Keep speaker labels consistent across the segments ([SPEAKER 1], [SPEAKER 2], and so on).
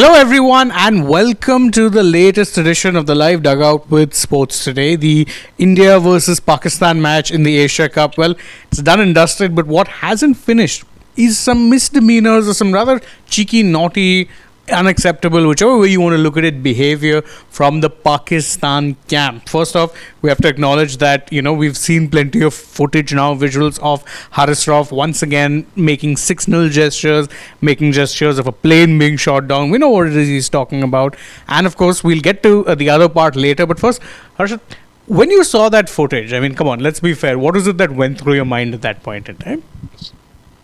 [SPEAKER 1] Hello, everyone, and welcome to the latest edition of the live dugout with Sports Today. The India versus Pakistan match in the Asia Cup. Well, it's done and dusted, but what hasn't finished is some misdemeanors or some rather cheeky, naughty, unacceptable, whichever way you want to look at it, behavior from the Pakistan camp. First off, we have to acknowledge that, we've seen plenty of footage now, visuals of Haris Rauf once again making 6-0 gestures, making gestures of a plane being shot down. We know what it is he's talking about. And of course, we'll get to the other part later. But first, Harshit, when you saw that footage, I mean, come on, let's be fair. What was it that went through your mind at that point in time?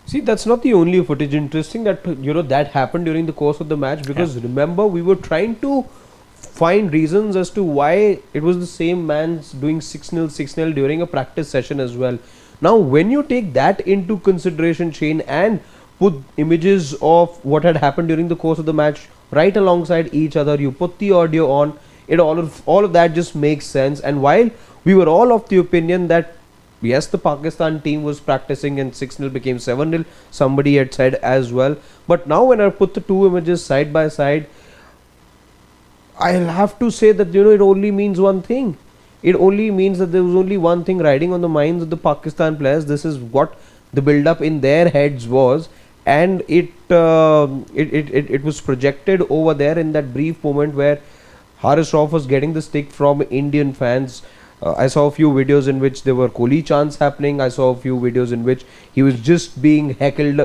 [SPEAKER 2] See, that's not the only footage. Interesting that that happened during the course of the match, because remember, we were trying to find reasons as to why it was the same man doing 6-0 6-0 during a practice session as well. Now when you take that into consideration, Shane, and put images of what had happened during the course of the match right alongside each other, you put the audio on it, all of that just makes sense. And while we were all of the opinion that yes, the Pakistan team was practicing and 6-0 became 7-0, somebody had said as well. But now when I put the two images side by side, I'll have to say that it only means one thing. It only means that there was only one thing riding on the minds of the Pakistan players. This is what the build-up in their heads was, and it was projected over there in that brief moment where Haris Rauf was getting the stick from Indian fans. I saw a few videos in which there were Kohli chants happening. I saw a few videos in which he was just being heckled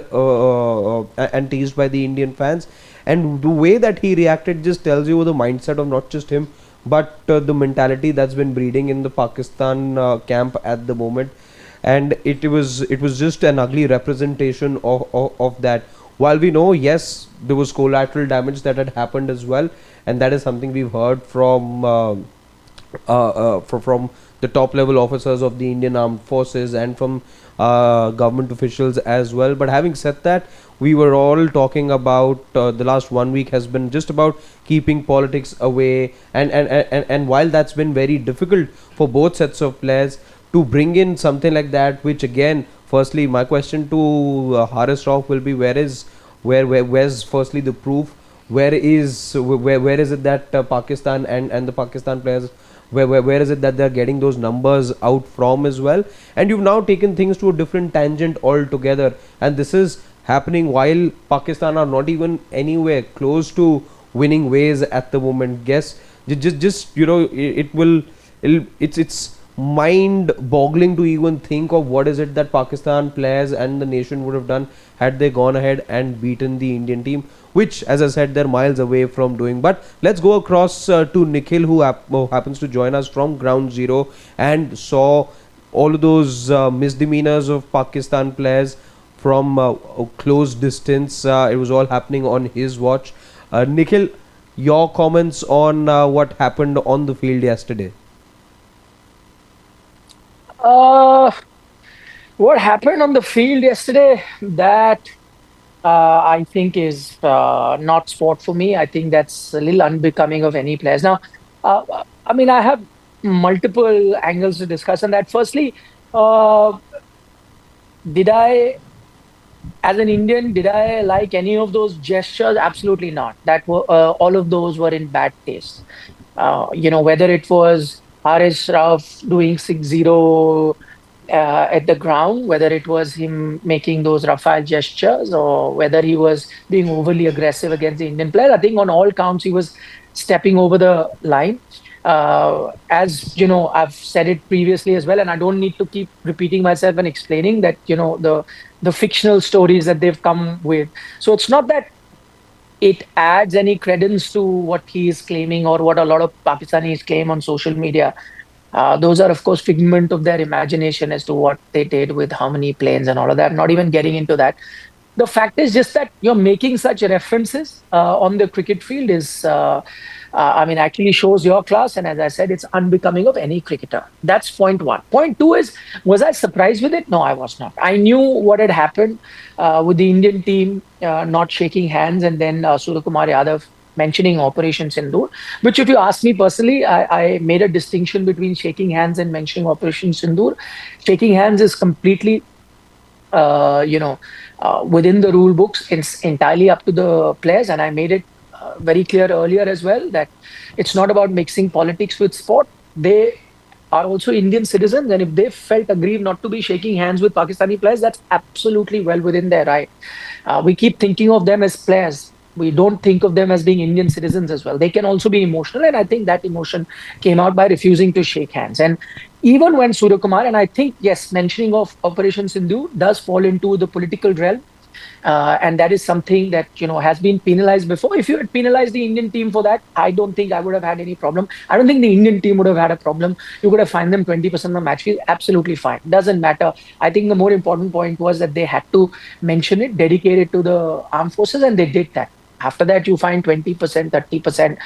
[SPEAKER 2] and teased by the Indian fans. And the way that he reacted just tells you the mindset of not just him, but the mentality that's been breeding in the Pakistan camp at the moment. And it was just an ugly representation of that. While we know, yes, there was collateral damage that had happened as well, and that is something we've heard from the top level officers of the Indian Armed Forces and from government officials as well. But having said that, we were all talking about the last 1 week has been just about keeping politics away, and while that's been very difficult for both sets of players to bring in something like that, which again, firstly, my question to Haris Rauf will be, where's firstly the proof? Where is it that Pakistan and the Pakistan players, where is it that they're getting those numbers out from as well? And you've now taken things to a different tangent altogether, and this is happening while Pakistan are not even anywhere close to winning ways at the moment. Guess just it's mind boggling to even think of what is it that Pakistan players and the nation would have done had they gone ahead and beaten the Indian team, which, as I said, they're miles away from doing. But let's go across to Nikhil, who happens to join us from ground zero and saw all of those misdemeanors of Pakistan players from a close distance. It was all happening on his watch. Nikhil, your comments on what happened on the field yesterday?
[SPEAKER 3] What happened on the field yesterday, that I think is not sport for me. I think that's a little unbecoming of any players. Now, I have multiple angles to discuss on that. Firstly, did I, as an Indian, did I like any of those gestures? Absolutely not. That were all of those were in bad taste. Whether it was Haris Rauf doing 6-0 at the ground, whether it was him making those Rafale gestures, or whether he was being overly aggressive against the Indian player, I think on all counts he was stepping over the line. As you know, I've said it previously as well, and I don't need to keep repeating myself and explaining that the fictional stories that they've come with. So it's not that it adds any credence to what he is claiming or what a lot of Pakistanis claim on social media. Those are, of course, figment of their imagination as to what they did with how many planes and all of that. I'm not even getting into that. The fact is just that you're making such references on the cricket field is, actually shows your class. And as I said, it's unbecoming of any cricketer. That's point one. Point two is, was I surprised with it? No, I was not. I knew what had happened with the Indian team not shaking hands, and then Suryakumar Yadav mentioning Operation Sindoor, which, if you ask me personally, I made a distinction between shaking hands and mentioning Operation Sindoor. Shaking hands is completely within the rule books. It's entirely up to the players, and I made it very clear earlier as well that it's not about mixing politics with sport. They are also Indian citizens, and if they felt aggrieved not to be shaking hands with Pakistani players, that's absolutely well within their right. We keep thinking of them as players. We don't think of them as being Indian citizens as well. They can also be emotional, and I think that emotion came out by refusing to shake hands. And even when Suryakumar, and I think, yes, mentioning of Operation Sindhu does fall into the political realm, and that is something that has been penalized before. If you had penalized the Indian team for that, I don't think I would have had any problem. I don't think the Indian team would have had a problem. You could have fined them 20% of the match fee, absolutely fine. Doesn't matter. I think the more important point was that they had to mention it, dedicate it to the armed forces, and they did that. After that, you find 20%, 30%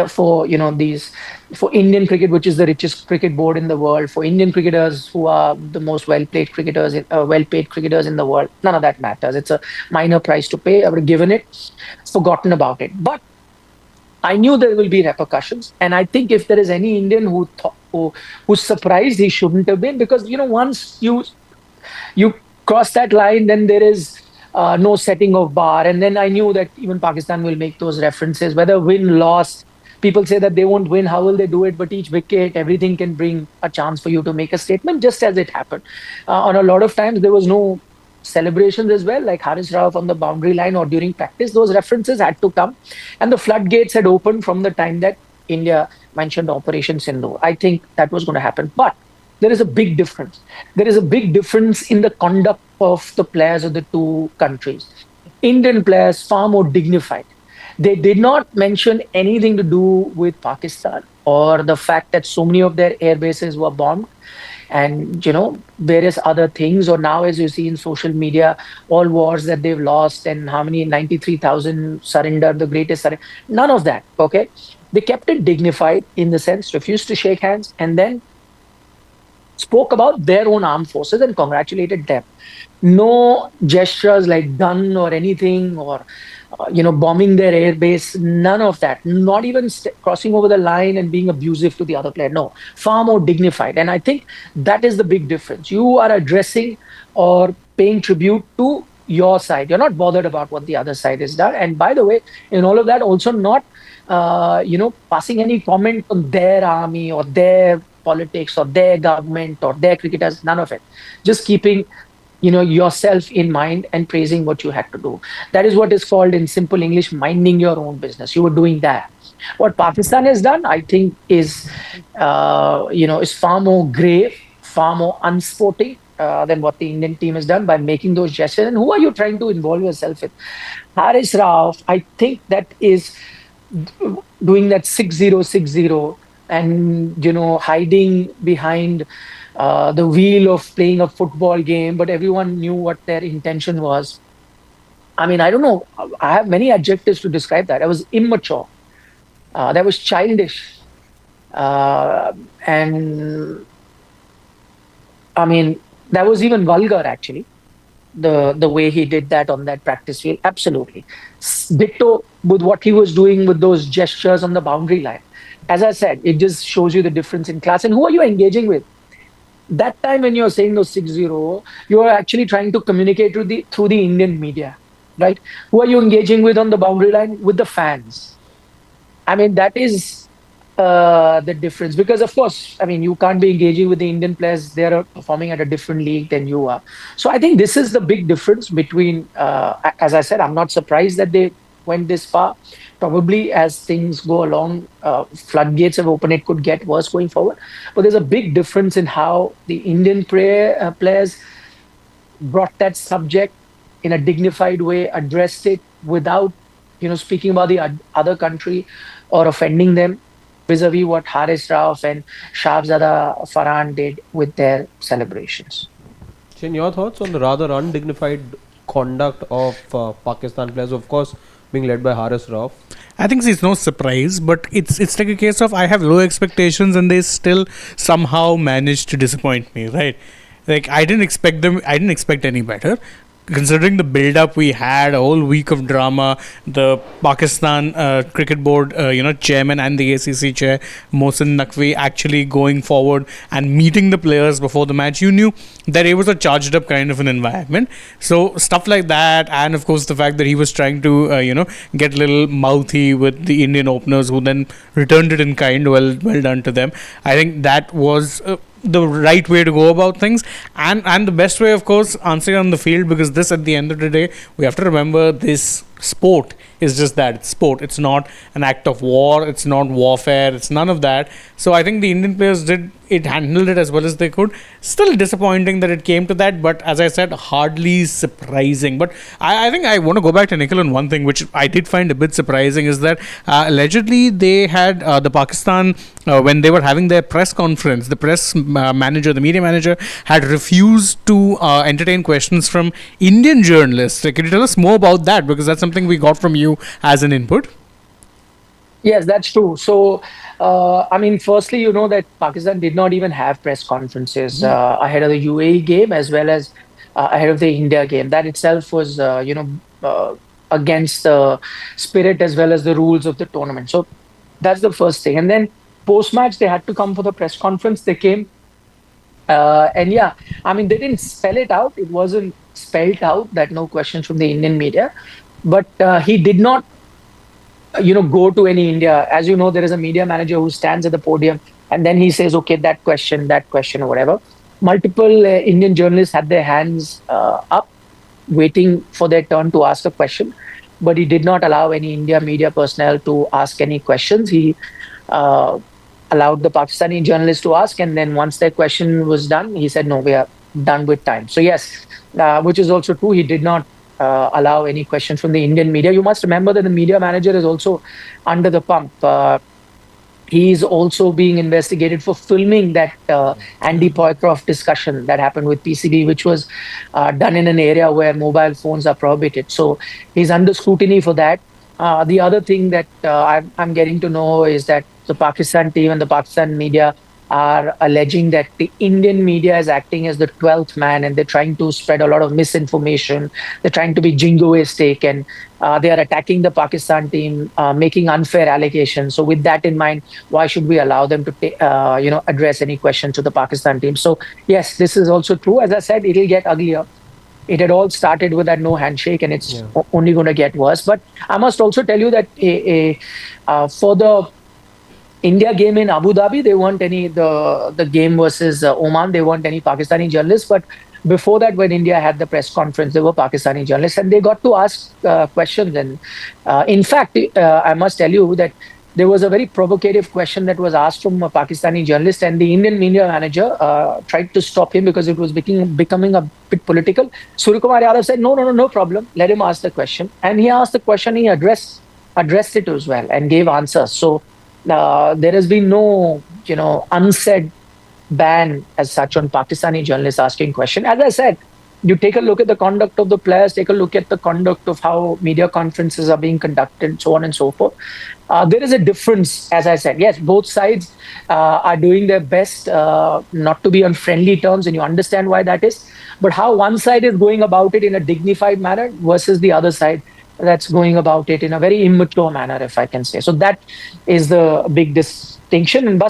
[SPEAKER 3] for these, for Indian cricket, which is the richest cricket board in the world, for Indian cricketers who are the most well-paid cricketers, well-paid cricketers in the world. None of that matters. It's a minor price to pay. I would have given it, forgotten about it. But I knew there will be repercussions, and I think if there is any Indian who's surprised, he shouldn't have been, because once you cross that line, then there is no setting of bar. And then I knew that even Pakistan will make those references, whether win, loss. People say that they won't win. How will they do it? But each wicket, everything can bring a chance for you to make a statement, just as it happened. On a lot of times, there was no celebrations as well, like Haris Rauf on the boundary line or during practice. Those references had to come. And the floodgates had opened from the time that India mentioned Operation Sindhu. I think that was going to happen. But there is a big difference. There is a big difference in the conduct of the players of the two countries. Indian players, far more dignified. They did not mention anything to do with Pakistan or the fact that so many of their air bases were bombed and, various other things. Or now, as you see in social media, all wars that they've lost and how many 93,000 surrender, the greatest surrender. None of that, okay? They kept it dignified in the sense, refused to shake hands, and then spoke about their own armed forces and congratulated them. No gestures like gun or anything, or bombing their airbase. None of that. Not even crossing over the line and being abusive to the other player. No, far more dignified. And I think that is the big difference. You are addressing or paying tribute to your side. You're not bothered about what the other side has done. And by the way, in all of that, also not passing any comment on their army or their politics or their government or their cricketers. None of it. Just keeping yourself in mind and praising what you had to do. That is what is called in simple English, minding your own business. You were doing that. What Pakistan has done, I think, is far more grave, far more unsporting than what the Indian team has done by making those gestures. And who are you trying to involve yourself with? Haris Rauf, I think that is doing that 6-0, and hiding behind the wheel of playing a football game, but everyone knew what their intention was. I mean, I don't know. I have many adjectives to describe that. That was immature. That was childish. And I mean, that was even vulgar, actually. The way he did that on that practice field. Absolutely. Ditto with what he was doing with those gestures on the boundary line. As I said, it just shows you the difference in class. And who are you engaging with? That time when you're saying those 6-0, you are actually trying to communicate through the Indian media, right? Who are you engaging with on the boundary line? With the fans. I mean, that is the difference. Because, of course, I mean, you can't be engaging with the Indian players. They're performing at a different league than you are. So I think this is the big difference between, as I said, I'm not surprised that they went this far. Probably as things go along, floodgates have opened, it could get worse going forward. But there's a big difference in how the Indian players brought that subject in a dignified way, addressed it without, speaking about the other country or offending them, vis-a-vis what Haris Rauf and Shahzada FARHAN did with their celebrations.
[SPEAKER 2] Chin, your thoughts on the rather undignified conduct of Pakistan players, of course, being led by Haris Rauf?
[SPEAKER 1] I think it's no surprise, but it's like a case of I have low expectations and they still somehow managed to disappoint me, right? Like I didn't expect any better. considering the build-up we had, a whole week of drama, the Pakistan cricket board, chairman and the ACC chair, Mohsin Naqvi, actually going forward and meeting the players before the match, you knew that it was a charged-up kind of an environment. So stuff like that, and of course the fact that he was trying to, get a little mouthy with the Indian openers, who then returned it in kind. Well done to them. I think that was the right way to go about things, and the best way, of course, answering on the field, because this, at the end of the day, we have to remember, this sport is just that. It's sport. It's not an act of war. It's not warfare. It's none of that. So I think the Indian players handled it as well as they could. Still disappointing that it came to that, but as I said, hardly surprising. But I think I want to go back to Nikhil on one thing, which I did find a bit surprising, is that allegedly they had the Pakistan, when they were having their press conference, the press manager, the media manager, had refused to entertain questions from Indian journalists. Can you tell us more about that? Because that's something we got from you as an input.
[SPEAKER 3] Yes, that's true. So, firstly, you know that Pakistan did not even have press conferences ahead of the UAE game, as well as ahead of the India game. That itself was, against the spirit as well as the rules of the tournament. So that's the first thing. And then post-match, they had to come for the press conference. They came. And yeah, they didn't spell it out. It wasn't spelled out that no questions from the Indian media. But he did not go to any India. As you know, there is a media manager who stands at the podium and then he says, okay, that question, or whatever. Multiple Indian journalists had their hands up, waiting for their turn to ask a question, but he did not allow any India media personnel to ask any questions. He allowed the Pakistani journalists to ask, and then once their question was done, he said, no, we are done with time. So yes, which is also true. He did not allow any questions from the Indian media. You must remember that the media manager is also under the pump. He's also being investigated for filming that Andy Poycroft discussion that happened with PCB, which was done in an area where mobile phones are prohibited. So he's under scrutiny for that. The other thing that I'm getting to know is that the Pakistan team and the Pakistan media are alleging that the Indian media is acting as the 12th man, and they're trying to spread a lot of misinformation. They're trying to be jingoistic, and they are attacking the Pakistan team, making unfair allegations. So with that in mind, why should we allow them to address any question to the Pakistan team? So yes, this is also true. As I said, it'll get uglier. It had all started with that no handshake, and it's only going to get worse. But I must also tell you that for the India game in Abu Dhabi, they weren't any, the game versus Oman, they weren't any Pakistani journalists. But before that, when India had the press conference, there were Pakistani journalists, and they got to ask questions. And in fact, I must tell you that there was a very provocative question that was asked from a Pakistani journalist, and the Indian media manager tried to stop him because it was becoming a bit political. Suryakumar Yadav said, no problem. Let him ask the question. And he asked the question, he addressed it as well and gave answers. So there has been no, unsaid ban as such on Pakistani journalists asking questions. As I said, you take a look at the conduct of the players, take a look at the conduct of how media conferences are being conducted, so on and so forth. There is a difference, as I said. Yes, both sides are doing their best not to be on friendly terms, and you understand why that is. But how one side is going about it in a dignified manner versus the other side that's going about it in a very immature manner, if I can say. So that is the big distinction. And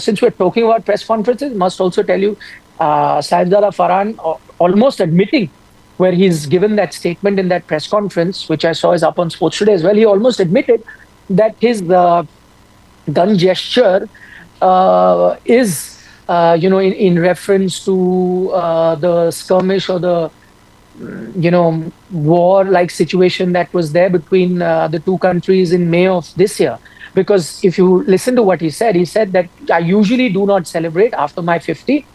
[SPEAKER 3] since we're talking about press conferences, must also tell you, Saifzada Farhan almost admitting, where he's given that statement in that press conference, which I saw is up on Sports Today as well, he almost admitted that his gun gesture is, in reference to the skirmish or the war-like situation that was there between the two countries in May of this year. Because if you listen to what he said that I usually do not celebrate after my 50,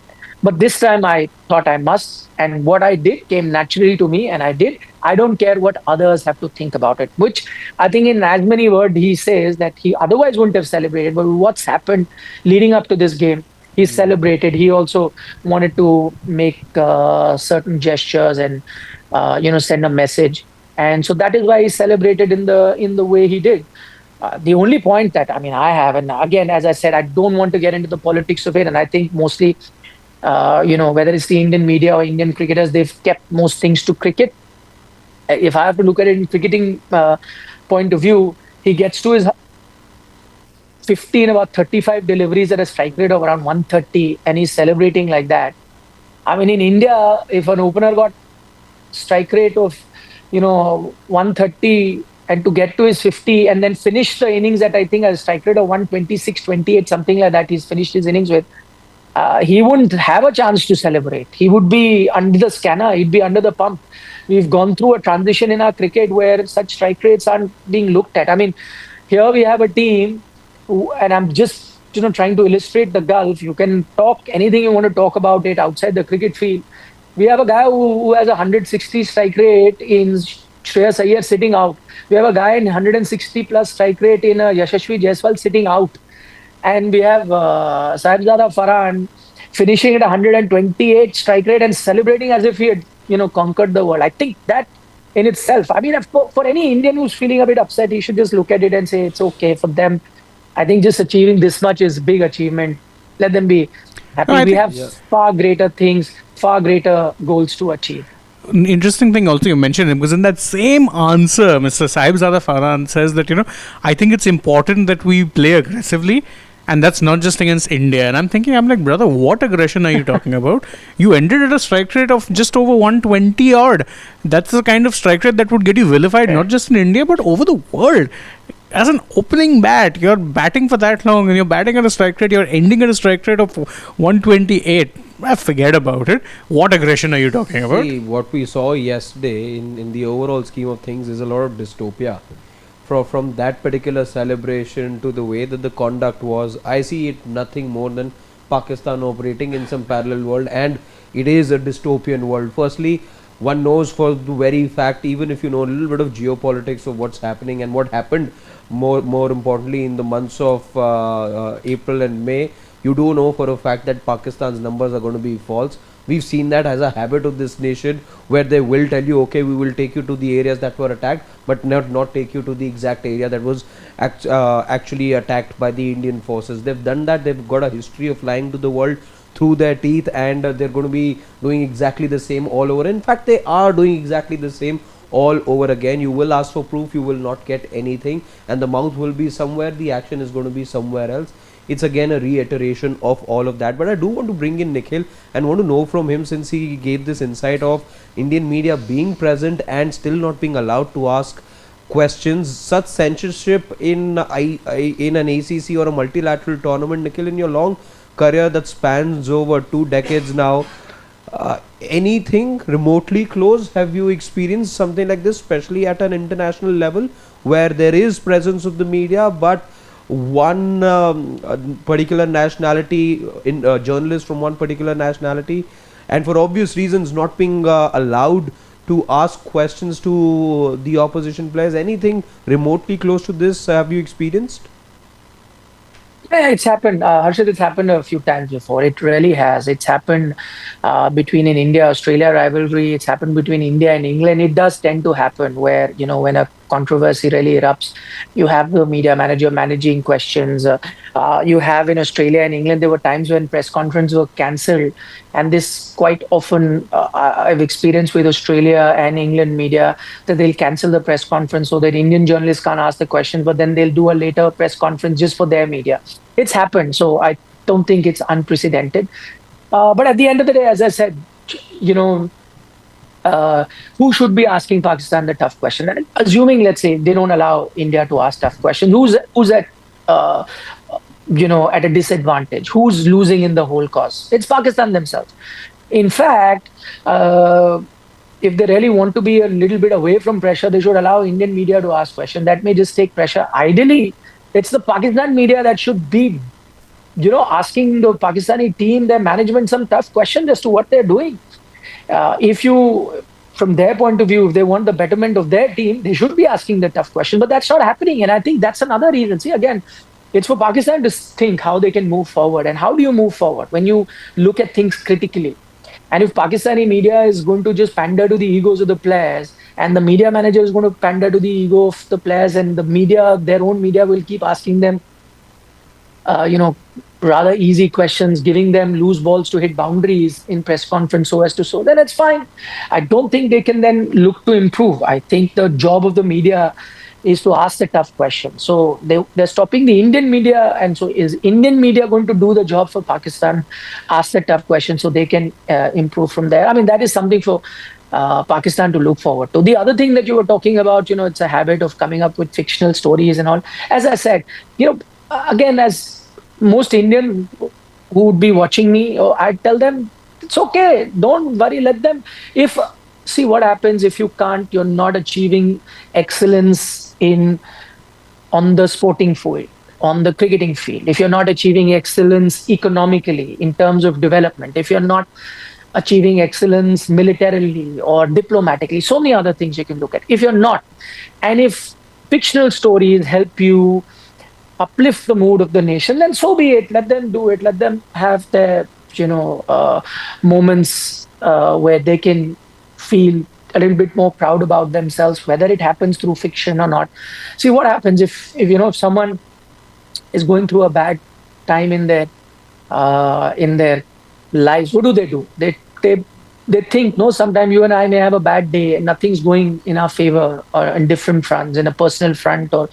[SPEAKER 3] but this time I thought I must, and what I did came naturally to me, and I did. I don't care what others have to think about it, which I think in as many words he says that he otherwise wouldn't have celebrated, but what's happened leading up to this game, he celebrated. He also wanted to make certain gestures and send a message, and so that is why he celebrated in the way he did. The only point that I have, and again, as I said, I don't want to get into the politics of it, and I think mostly Whether it's the Indian media or Indian cricketers, they've kept most things to cricket. If I have to look at it in cricketing point of view, he gets to his 50 in about 35 deliveries at a strike rate of around 130, and he's celebrating like that. I mean, in India, if an opener got strike rate of 130 and to get to his 50 and then finish the innings at I think a strike rate of 126, 28, something like that, he's finished his innings with, he wouldn't have a chance to celebrate. He would be under the scanner, he'd be under the pump. We've gone through a transition in our cricket where such strike rates aren't being looked at. I mean, here we have a team and I'm just trying to illustrate the gulf. You can talk anything you want to talk about it outside the cricket field. We have a guy who has a 160 strike rate in Shreyas Iyer sitting out. We have a guy in 160 plus strike rate in Yashasvi Jaiswal sitting out. And we have Sahibzada Farhan finishing at 128 strike rate and celebrating as if he had, conquered the world. I think that in itself, I mean, for any Indian who's feeling a bit upset, he should just look at it and say it's okay for them. I think just achieving this much is big achievement. Let them be
[SPEAKER 1] No,
[SPEAKER 3] happy.
[SPEAKER 1] I
[SPEAKER 3] We
[SPEAKER 1] think
[SPEAKER 3] have far greater things, far greater goals to achieve.
[SPEAKER 1] an interesting thing also you mentioned, because in that same answer, Mr. Sahibzada Farhan says that, I think it's important that we play aggressively, and that's not just against India. And I'm like, brother, what aggression are you talking about? You ended at a strike rate of just over 120 odd. That's the kind of strike rate that would get you vilified, not just in India, but over the world. As an opening bat, you're batting for that long and you're batting at a strike rate, you're ending at a strike rate of 128. Forget about it. What aggression are you talking about?
[SPEAKER 2] See, what we saw yesterday in the overall scheme of things is a lot of dystopia. From that particular celebration to the way that the conduct was, I see it nothing more than Pakistan operating in some parallel world, and it is a dystopian world. Firstly, one knows for the very fact, even if you know a little bit of geopolitics of what's happening and what happened, more importantly in the months of April and May, you do know for a fact that Pakistan's numbers are going to be false. We've seen that as a habit of this nation, where they will tell you, okay, we will take you to the areas that were attacked, but not take you to the exact area that was actually attacked by the Indian forces. They've done that. They've got a history of lying to the world through their teeth, and they're going to be doing exactly the same all over. In fact, they are doing exactly the same all over again. You will ask for proof, you will not get anything, and the mouth will be somewhere, the action is going to be somewhere else. It's again a reiteration of all of that. But I do want to bring in Nikhil and want to know from him, since he gave this insight of Indian media being present and still not being allowed to ask questions. Such censorship in an ACC or a multilateral tournament, Nikhil, in your long career that spans over 2 decades now, anything remotely close, have you experienced something like this, especially at an international level where there is presence of the media, but one particular nationality, in journalists from one particular nationality, and for obvious reasons not being allowed to ask questions to the opposition players? Anything remotely close to this have you experienced?
[SPEAKER 3] Yeah, it's happened. Harshit, it's happened a few times before. It really has. It's happened between an India-Australia rivalry. It's happened between India and England. It does tend to happen where, when a controversy really erupts, you have the media manager managing questions. You have in Australia and England, there were times when press conferences were cancelled. And this quite often I've experienced with Australia and England media, that they'll cancel the press conference so that Indian journalists can't ask the questions, but then they'll do a later press conference just for their media. It's happened. So I don't think it's unprecedented. But at the end of the day, as I said, you know, who should be asking Pakistan the tough question? And assuming, let's say, they don't allow India to ask tough questions, who's at at a disadvantage? Who's losing in the whole cause? It's Pakistan themselves. In fact, if they really want to be a little bit away from pressure, they should allow Indian media to ask questions. That may just take pressure. Ideally, it's the Pakistan media that should be, asking the Pakistani team, their management, some tough questions as to what they're doing. From their point of view, if they want the betterment of their team, they should be asking the tough question. But that's not happening. And I think that's another reason. See, again, it's for Pakistan to think how they can move forward. And how do you move forward when you look at things critically? And if Pakistani media is going to just pander to the egos of the players, and the media manager is going to pander to the ego of the players, and the media, their own media, will keep asking them, rather easy questions, giving them loose balls to hit boundaries in press conference so as to so, then it's fine. I don't think they can then look to improve. I think the job of the media is to ask the tough questions. So they're stopping the Indian media. And so is Indian media going to do the job for Pakistan, ask the tough questions so they can improve from there? I mean, that is something for Pakistan to look forward to. The other thing that you were talking about, it's a habit of coming up with fictional stories and all. As I said, again, as most Indian who would be watching me, or I'd tell them, it's okay, don't worry, let them. If See what happens if you can't, you're not achieving excellence in on the sporting field, on the cricketing field, if you're not achieving excellence economically in terms of development, if you're not achieving excellence militarily or diplomatically, so many other things you can look at. If you're not, and if fictional stories help you uplift the mood of the nation, then so be it. Let them do it. Let them have their, moments where they can feel a little bit more proud about themselves, whether it happens through fiction or not. See what happens if someone is going through a bad time in their lives. What do? They think, no, sometimes you and I may have a bad day and nothing's going in our favor, or in different fronts, in a personal front or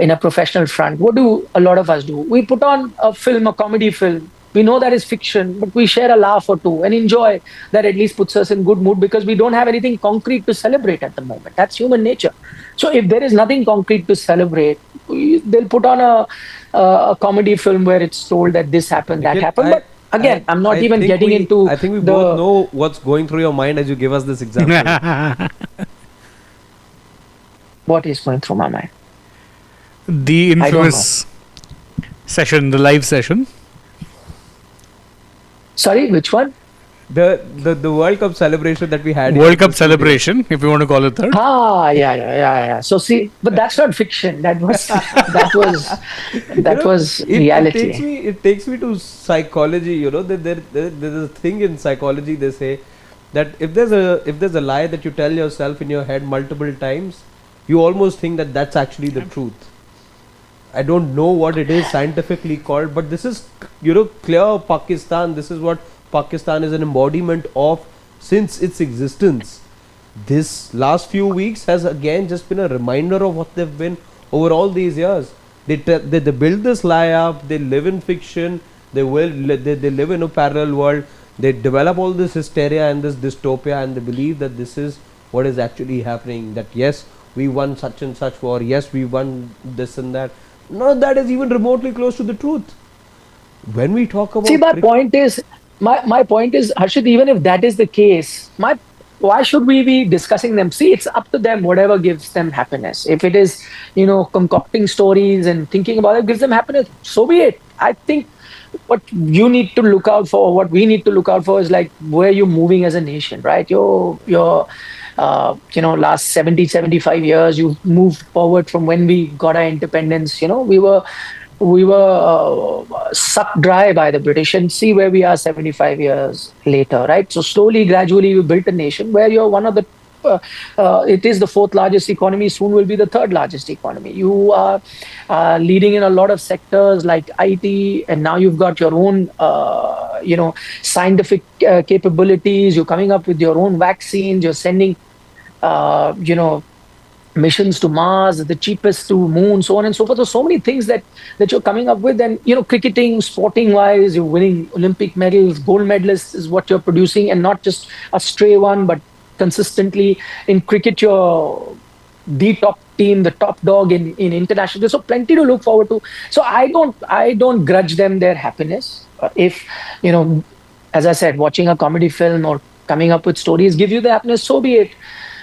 [SPEAKER 3] in a professional front. What do a lot of us do? We put on a film, a comedy film. We know that is fiction, but we share a laugh or two and enjoy. That at least puts us in good mood because we don't have anything concrete to celebrate at the moment. That's human nature. So if there is nothing concrete to celebrate, they'll put on a comedy film where it's told that this happened, that happened. But again, I'm not even getting into.
[SPEAKER 2] I think we both know what's going through your mind as you give us this example.
[SPEAKER 3] What is going through my mind?
[SPEAKER 1] The infamous session, the live session.
[SPEAKER 3] Sorry, which one?
[SPEAKER 2] The World Cup celebration that we had.
[SPEAKER 1] World Cup celebration, if you want to call it that.
[SPEAKER 3] Yeah. So see, but that's not fiction. That was reality.
[SPEAKER 2] It takes me to psychology. There's a thing in psychology. They say that if there's a lie that you tell yourself in your head multiple times, you almost think that that's actually the truth. I don't know what it is scientifically called, but this is, clear Pakistan. This is what Pakistan is an embodiment of since its existence. This last few weeks has again just been a reminder of what they've been over all these years. They build this lie up. They live in fiction. They live in a parallel world. They develop all this hysteria and this dystopia, and they believe that this is what is actually happening. That yes, we won such and such war. Yes, we won this and that. None of that is even remotely close to the truth. When we talk about...
[SPEAKER 3] See, my point is, Harshit, even if that is the case, why should we be discussing them? See, it's up to them, whatever gives them happiness. If it is, concocting stories and thinking about it gives them happiness, so be it. I think what you need to look out for, what we need to look out for is like where you're moving as a nation, right? You're last 70, 75 years, you've moved forward from when we got our independence. We were sucked dry by the British, and see where we are 75 years later, right? So slowly, gradually, you built a nation where you're one of the it is the fourth largest economy, soon will be the third largest economy. You are leading in a lot of sectors like IT, and now you've got your own scientific capabilities. You're coming up with your own vaccines. You're sending missions to Mars, the cheapest to Moon, so on and so forth. So many things that you're coming up with, and cricketing, sporting wise, you're winning Olympic medals, gold medalists is what you're producing, and not just a stray one, but consistently in cricket, you're the top team, the top dog in international. There's so plenty to look forward to. So I don't grudge them their happiness. If as I said, watching a comedy film or coming up with stories give you the happiness, so be it.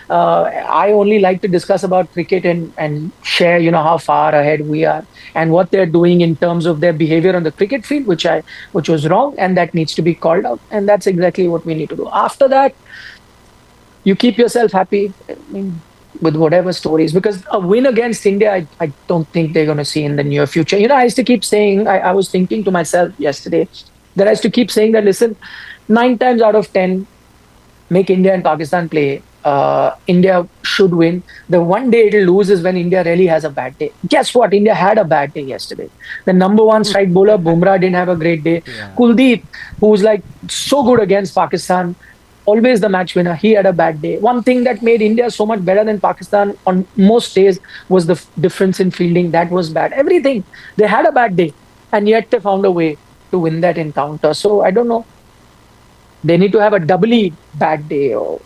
[SPEAKER 3] I only like to discuss about cricket and share, how far ahead we are and what they're doing in terms of their behavior on the cricket field, which was wrong, and that needs to be called out. And that's exactly what we need to do. After that, you keep yourself happy with whatever stories, because a win against India, I don't think they're going to see in the near future. I used to keep saying, I was thinking to myself yesterday that I used to keep saying that, listen, 9 times out of 10, make India and Pakistan play. India should win. The one day it'll lose is when India really has a bad day. Guess what? India had a bad day yesterday. The number one strike bowler, Bumrah, didn't have a great day.
[SPEAKER 2] Yeah.
[SPEAKER 3] Kuldeep, who's like so good against Pakistan, always the match winner, he had a bad day. One thing that made India so much better than Pakistan on most days was the difference in fielding. That was bad. Everything. They had a bad day, and yet they found a way to win that encounter. So I don't know. They need to have a doubly bad day or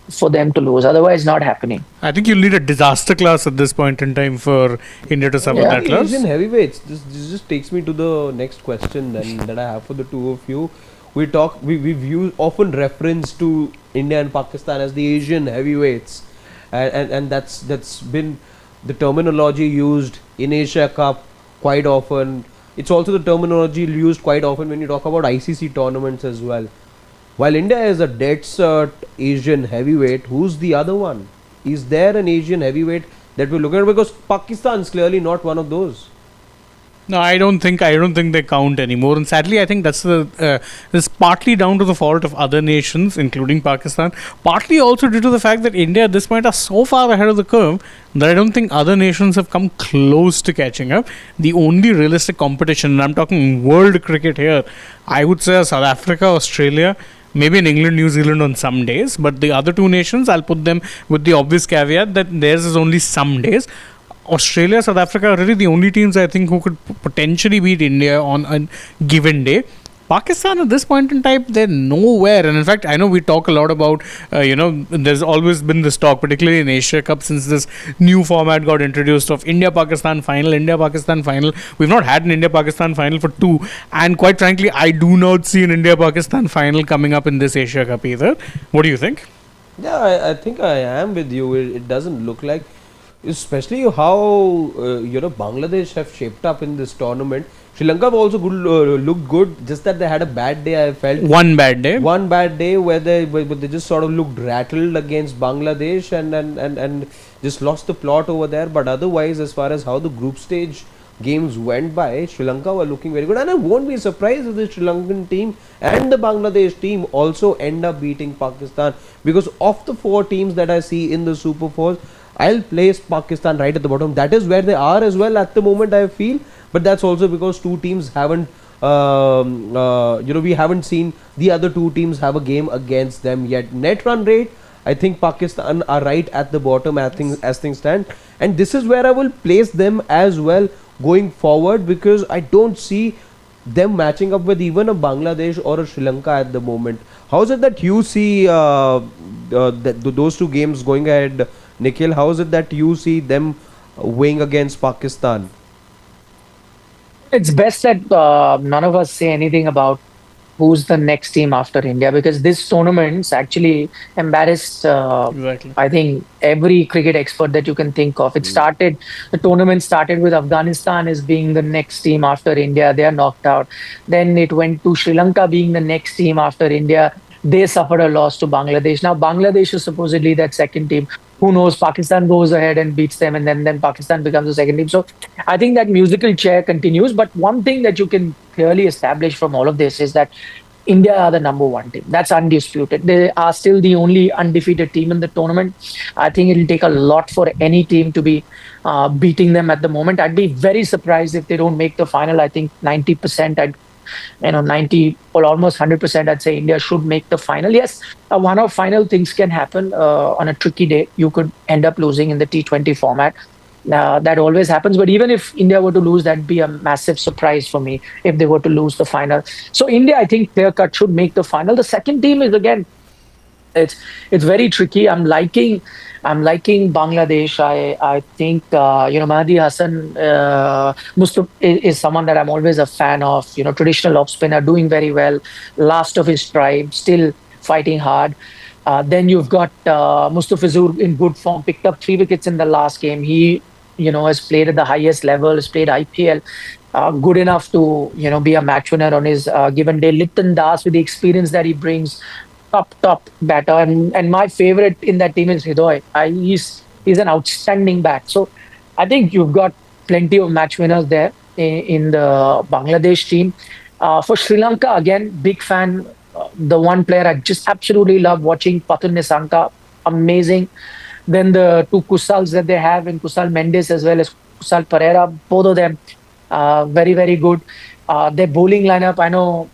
[SPEAKER 3] for them to lose. Otherwise, not happening.
[SPEAKER 1] I think you'll need a disaster class at this point in time for India to suffer
[SPEAKER 3] Yeah.
[SPEAKER 1] that loss.
[SPEAKER 2] Asian heavyweights. This just takes me to the next question then that I have for the two of you. We've used often reference to India and Pakistan as the Asian heavyweights, and that's been the terminology used in Asia Cup quite often. It's also the terminology used quite often when you talk about ICC tournaments as well. While India is a dead cert Asian heavyweight, who's the other one? Is there an Asian heavyweight that we're looking at? Because Pakistan's clearly not one of those.
[SPEAKER 1] No, I don't think they count anymore. And sadly, I think this partly down to the fault of other nations, including Pakistan. Partly also due to the fact that India at this point are so far ahead of the curve that I don't think other nations have come close to catching up. The only realistic competition, and I'm talking world cricket here, I would say are South Africa, Australia. Maybe in England, New Zealand on some days, but the other two nations, I'll put them with the obvious caveat that theirs is only some days. Australia, South Africa are really the only teams I think who could potentially beat India on a given day. Pakistan at this point in time, they're nowhere. And in fact, I know we talk a lot about, there's always been this talk, particularly in Asia Cup, since this new format got introduced of India-Pakistan final, India-Pakistan final. We've not had an India-Pakistan final for two. And quite frankly, I do not see an India-Pakistan final coming up in this Asia Cup either. What do you think?
[SPEAKER 2] Yeah, I think I am with you. It doesn't look like, especially how Bangladesh have shaped up in this tournament. Sri Lanka have also looked good, just that they had a bad day. I felt
[SPEAKER 1] One bad day.
[SPEAKER 2] one bad day where they just sort of looked rattled against Bangladesh and just lost the plot over there. But otherwise, as far as how the group stage games went by, Sri Lanka were looking very good, and I won't be surprised if the Sri Lankan team and the Bangladesh team also end up beating Pakistan, because of the four teams that I see in the Super Fours, I'll place Pakistan right at the bottom. That is where they are as well at the moment, I feel. But that's also because two teams haven't, we haven't seen the other two teams have a game against them yet. Net run rate, I think Pakistan are right at the bottom as things stand. And this is where I will place them as well going forward, because I don't see them matching up with even a Bangladesh or a Sri Lanka at the moment. How is it that you see those two games going ahead, Nikhil? How is it that you see them weighing against Pakistan?
[SPEAKER 3] It's best that none of us say anything about who's the next team after India, because this tournament's actually embarrassed,
[SPEAKER 1] Exactly.
[SPEAKER 3] I think, every cricket expert that you can think of. The tournament started with Afghanistan as being the next team after India. They are knocked out. Then it went to Sri Lanka being the next team after India. They suffered a loss to Bangladesh. Now, Bangladesh is supposedly that second team. Who knows? Pakistan goes ahead and beats them, and then Pakistan becomes the second team. So I think that musical chair continues. But one thing that you can clearly establish from all of this is that India are the number one team. That's undisputed. They are still the only undefeated team in the tournament. I think it'll take a lot for any team to be beating them at the moment. I'd be very surprised if they don't make the final. I think 90%, 90 or almost 100%, I'd say India should make the final. Yes, a one-off final, things can happen on a tricky day. You could end up losing in the T20 format. That always happens. But even if India were to lose, that'd be a massive surprise for me if they were to lose the final. So India, I think, clear cut should make the final. The second team is, again, it's very tricky. I'm liking Bangladesh. I think Mahdi Hassan Mustap is someone that I'm always a fan of. Traditional off spinner, doing very well. Last of his tribe, still fighting hard. Then you've got Mustafizur in good form, picked up 3 wickets in the last game. He has played at the highest level, has played IPL. Good enough to be a match winner on his given day. Lipton Das, with the experience that he brings, top batter, and my favorite in that team is Hridoy. He's an outstanding bat. So I think you've got plenty of match winners there in the Bangladesh team. For Sri Lanka, again, big fan. The one player I just absolutely love watching, Pathun Nisanka. amazing. Then the two Kusals that they have in Kusal Mendes as well as Kusal Pereira, both of them very, very good. Their bowling lineup, I know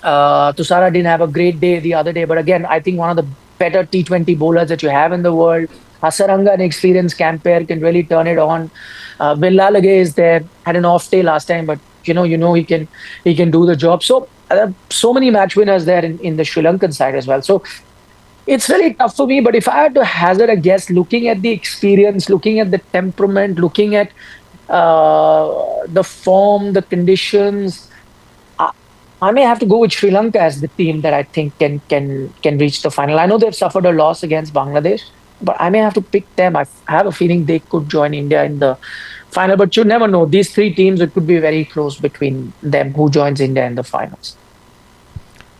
[SPEAKER 3] Tusara didn't have a great day the other day, but again, I think one of the better T20 bowlers that you have in the world. Hasaranga, an experienced camper, can really turn it on. Villalage is there, had an off day last time, but he can do the job. So so many match winners there in the Sri Lankan side as well. So it's really tough for me. But if I had to hazard a guess, looking at the experience, looking at the temperament, looking at the form, the conditions, I, I may have to go with Sri Lanka as the team that I think can reach the final. I know they've suffered a loss against Bangladesh, but I may have to pick them. I have a feeling they could join India in the final, but you never know. These three teams, it could be very close between them who joins India in the finals.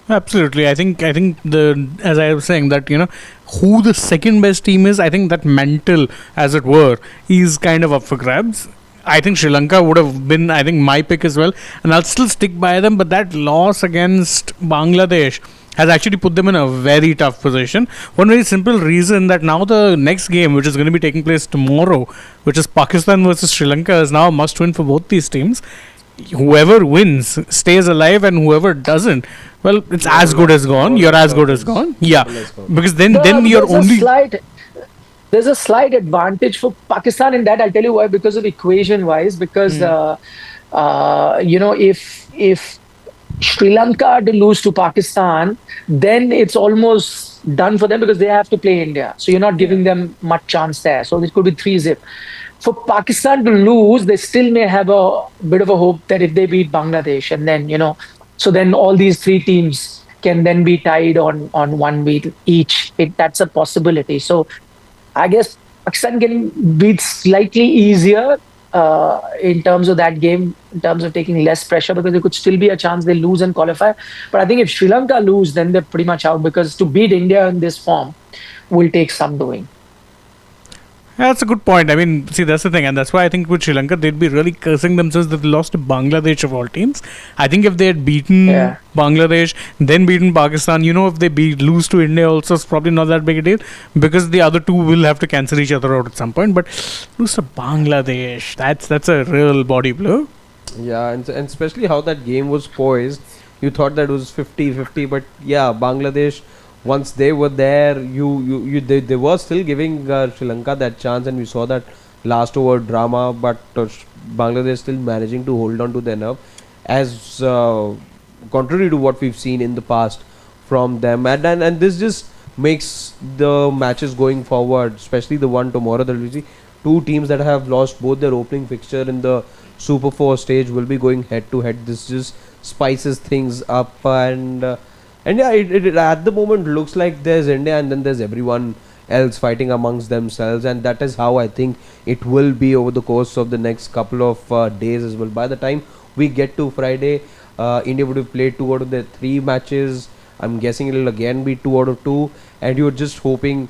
[SPEAKER 1] Absolutely. I think the as I was saying that who the second best team is, I think that mental, as it were, is kind of up for grabs. I think Sri Lanka would have been, I think, my pick as well, and I'll still stick by them. But that loss against Bangladesh has actually put them in a very tough position. One very simple reason that now the next game, which is going to be taking place tomorrow, which is Pakistan versus Sri Lanka, is now a must win for both these teams. Whoever wins stays alive, and whoever doesn't, well, it's as good as gone. You're as good as gone. Yeah, because then you're
[SPEAKER 3] There's a
[SPEAKER 1] only.
[SPEAKER 3] slight advantage for Pakistan in that. I'll tell you why. Because of equation wise, because if Sri Lanka to lose to Pakistan, then it's almost done for them because they have to play India. So you're not giving them much chance there. So it could be 3-0. For Pakistan to lose, they still may have a bit of a hope that if they beat Bangladesh, and then so then all these three teams can then be tied on one beat each. That's a possibility. So I guess Pakistan can beat slightly easier in terms of that game, in terms of taking less pressure, because there could still be a chance they lose and qualify. But I think if Sri Lanka lose, then they're pretty much out, because to beat India in this form will take some doing.
[SPEAKER 1] Yeah, that's a good point. I mean, see, that's the thing, and that's why I think with Sri Lanka, they'd be really cursing themselves that they lost to Bangladesh of all teams. I think if they had beaten
[SPEAKER 3] Yeah.
[SPEAKER 1] Bangladesh, then beaten Pakistan, if they lose to India, also it's probably not that big a deal, because the other two will have to cancel each other out at some point. But lose to Bangladesh, that's a real body blow.
[SPEAKER 2] Yeah, and especially how that game was poised. You thought that was 50-50, but yeah, Bangladesh, once they were there, they were still giving Sri Lanka that chance, and we saw that last over drama. But Bangladesh still managing to hold on to their nerve, as contrary to what we've seen in the past from them. And this just makes the matches going forward, especially the one tomorrow. There will be two teams that have lost both their opening fixture in the Super 4 stage will be going head to head. This just spices things up, and yeah, it at the moment looks like there's India and then there's everyone else fighting amongst themselves, and that is how I think it will be over the course of the next couple of days as well. By the time we get to Friday, India would have played 2 out of their 3 matches. I'm guessing it'll again be 2 out of 2, and you're just hoping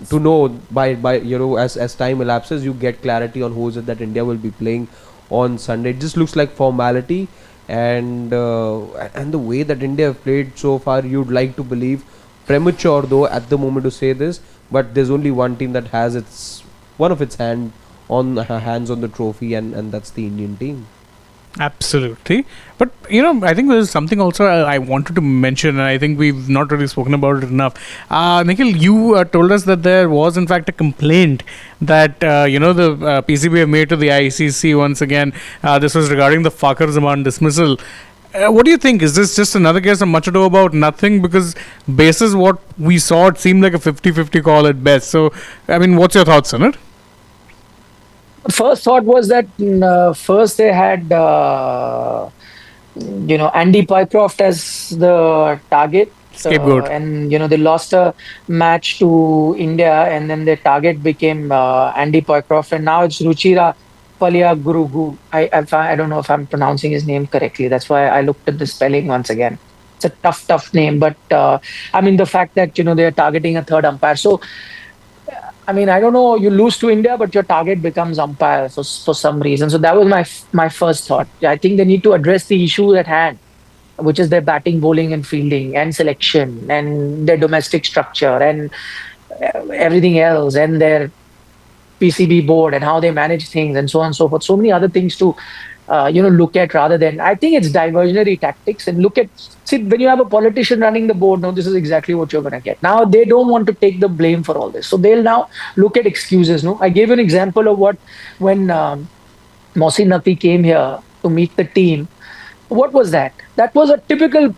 [SPEAKER 2] to know by as time elapses, you get clarity on who is it that India will be playing on Sunday. It just looks like formality, and the way that India have played so far, you'd like to believe, premature though at the moment to say this, but there's only one team that has one of its hands on the trophy, and that's the Indian team.
[SPEAKER 1] Absolutely. But, I think there's something also I wanted to mention, and I think we've not really spoken about it enough. Nikhil, you told us that there was, in fact, a complaint that, the PCB have made to the ICC once again. This was regarding the Fakhar Zaman dismissal. What do you think? Is this just another case of much ado about nothing? Because basis what we saw, it seemed like a 50-50 call at best. So, I mean, what's your thoughts on it?
[SPEAKER 3] First thought was that first they had Andy Pycroft as the target,
[SPEAKER 1] Scapegoat.
[SPEAKER 3] and they lost a match to India, and then the target became Andy Pycroft, and now it's Ruchira Palia Gurugu. I don't know if I'm pronouncing his name correctly. That's why I looked at the spelling once again. It's a tough name, but I mean the fact that they are targeting a third umpire. So I mean, I don't know, you lose to India, but your target becomes umpire for some reason. So that was my first thought. I think they need to address the issue at hand, which is their batting, bowling, and fielding, and selection, and their domestic structure. And everything else, and their PCB board and how they manage things and so on and so forth. So many other things to look at rather than, I think it's diversionary tactics. And look at, see, when you have a politician running the board, now this is exactly what you're going to get. Now they don't want to take the blame for all this, so they'll now look at excuses. No, I gave you an example of what when Mohsin Naqvi came here to meet the team. What was that? That was a typical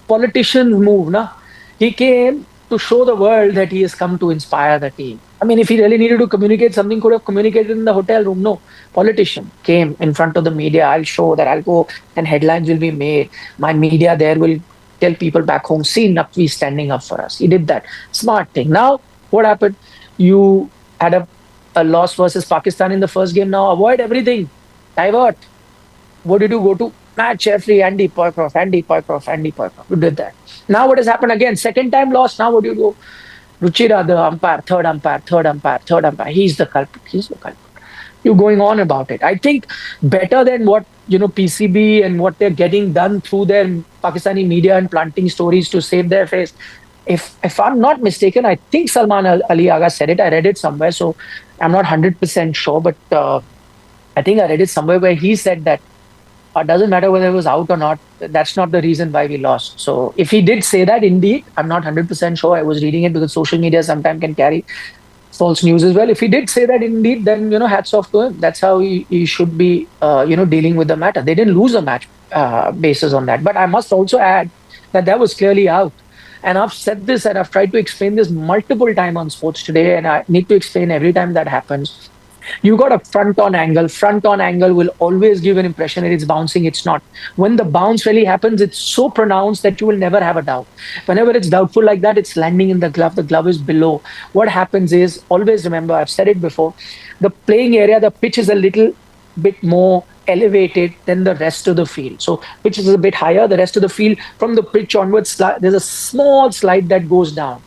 [SPEAKER 3] politician move. Na? He came to show the world that he has come to inspire the team. I mean, if he really needed to communicate something, could have communicated in the hotel room. No, politician came in front of the media. I'll show that I'll go and headlines will be made. My media there will tell people back home, see Naqvi standing up for us. He did that. Smart thing. Now, what happened? You had a loss versus Pakistan in the first game. Now avoid everything. Divert. What did you go to? Match referee Andy Poycroft, Andy Poycroft, Andy Poycroft. You did that. Now what has happened again? Second time lost. Now what do you go? Ruchira, the umpire, third umpire, third umpire, third umpire. He's the culprit. He's the culprit. You're going on about it. I think better than what PCB and what they're getting done through their Pakistani media and planting stories to save their face. If I'm not mistaken, I think Salman Ali Agha said it. I read it somewhere, so I'm not 100% sure, but I think I read it somewhere where he said that doesn't matter whether it was out or not. That's not the reason why we lost. So if he did say that, indeed, I'm not 100% sure. I was reading it because social media sometimes can carry false news as well. If he did say that, indeed, then hats off to him. That's how he should be, dealing with the matter. They didn't lose a match basis on that. But I must also add that was clearly out. And I've said this and I've tried to explain this multiple times on Sports Today, and I need to explain every time that happens. You got a front on angle. Front on angle will always give an impression that it's bouncing. It's not. When the bounce really happens, it's so pronounced that you will never have a doubt. Whenever it's doubtful like that, it's landing in the glove. The glove is below. What happens is, always remember, I've said it before, the playing area, the pitch is a little bit more elevated than the rest of the field. So pitch is a bit higher. The rest of the field, from the pitch onwards, there's a small slide that goes down.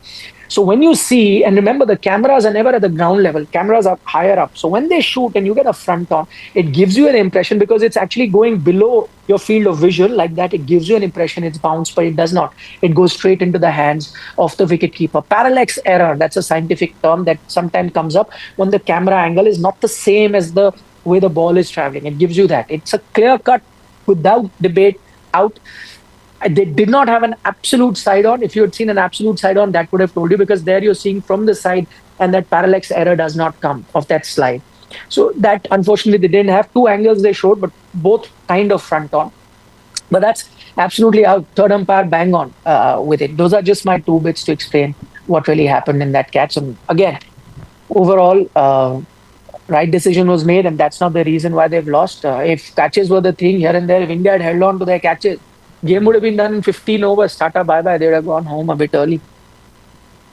[SPEAKER 3] So when you see, and remember, the cameras are never at the ground level, cameras are higher up. So when they shoot and you get a front on, it gives you an impression, because it's actually going below your field of vision like that. It gives you an impression it's bounced, but it does not. It goes straight into the hands of the wicketkeeper. Parallax error, that's a scientific term that sometimes comes up when the camera angle is not the same as the way the ball is traveling. It gives you that. It's a clear cut, without debate, out. They did not have an absolute side on. If you had seen an absolute side on, that would have told you, because there you're seeing from the side, and that parallax error does not come of that slide. So that, unfortunately, they didn't have. Two angles they showed, but both kind of front on. But that's absolutely out. Third umpire bang on with it. Those are just my 2 bits to explain what really happened in that catch. And again, overall, right decision was made, and that's not the reason why they've lost. If catches were the thing here and there, if India had held on to their catches, game would have been done in 15 overs. Tata bye-bye. They would have gone home a bit early.